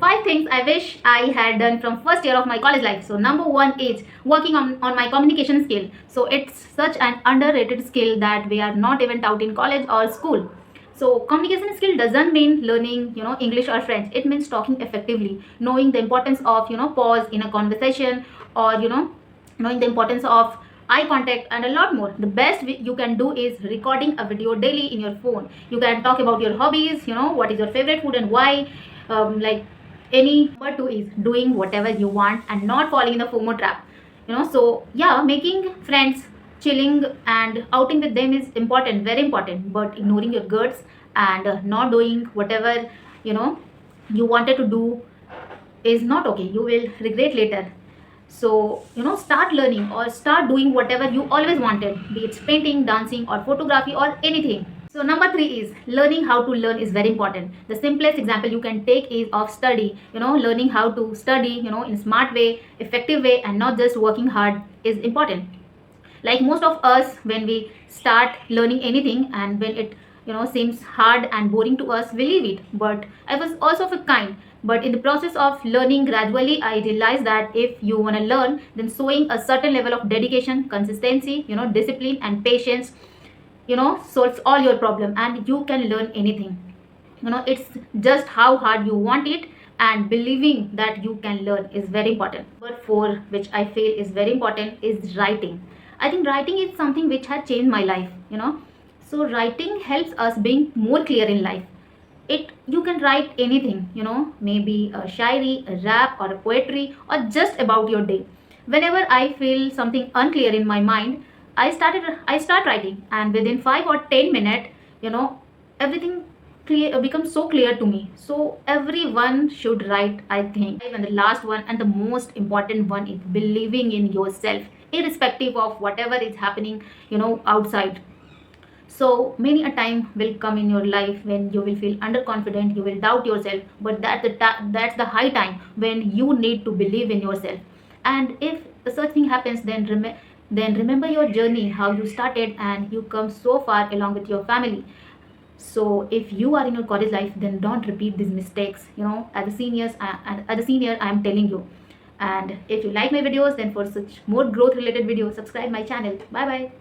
5 things I wish I had done from first year of my college life. So number one is working on my communication skill. So it's such an underrated skill that we are not even taught in college or school. So communication skill doesn't mean learning, English or French. It means talking effectively, knowing the importance of, pause in a conversation, or, knowing the importance of eye contact and a lot more. The best you can do is recording a video daily in your phone. You can talk about your hobbies, what is your favorite food and why. Like any number two is doing whatever you want and not falling in the FOMO trap. So yeah, making friends, chilling and outing with them is important, very important. But ignoring your guts and not doing whatever you know you wanted to do is not okay. You will regret later. So start learning or start doing whatever you always wanted, be it painting, dancing or photography or anything. So number three is learning how to learn is very important. The simplest example you can take is of study. Learning how to study, in smart way, effective way, and not just working hard is important. Like most of us, when we start learning anything and when it seems hard and boring to us, we leave it. But I was also of a kind. But in the process of learning gradually, I realized that if you want to learn, then showing a certain level of dedication, consistency, discipline and patience, solves all your problem and you can learn anything. It's just how hard you want it, and believing that you can learn is very important. Number four, which I feel is very important, is writing. I think writing is something which has changed my life. So writing helps us being more clear in life. It You can write anything, maybe a shairi, a rap or a poetry, or just about your day. Whenever I feel something unclear in my mind, I start writing, and within 5 or 10 minutes, everything becomes so clear to me. So everyone should write, I think. And the last one and the most important one is believing in yourself, irrespective of whatever is happening outside. So many a time will come in your life when you will feel underconfident, you will doubt yourself, but that's the high time when you need to believe in yourself. And if such thing happens, then remember your journey, how you started, and you come so far along with your family. So if you are in your college life, then don't repeat these mistakes. As a senior, I am telling you. And if you like my videos, then for such more growth related videos, subscribe my channel. Bye bye.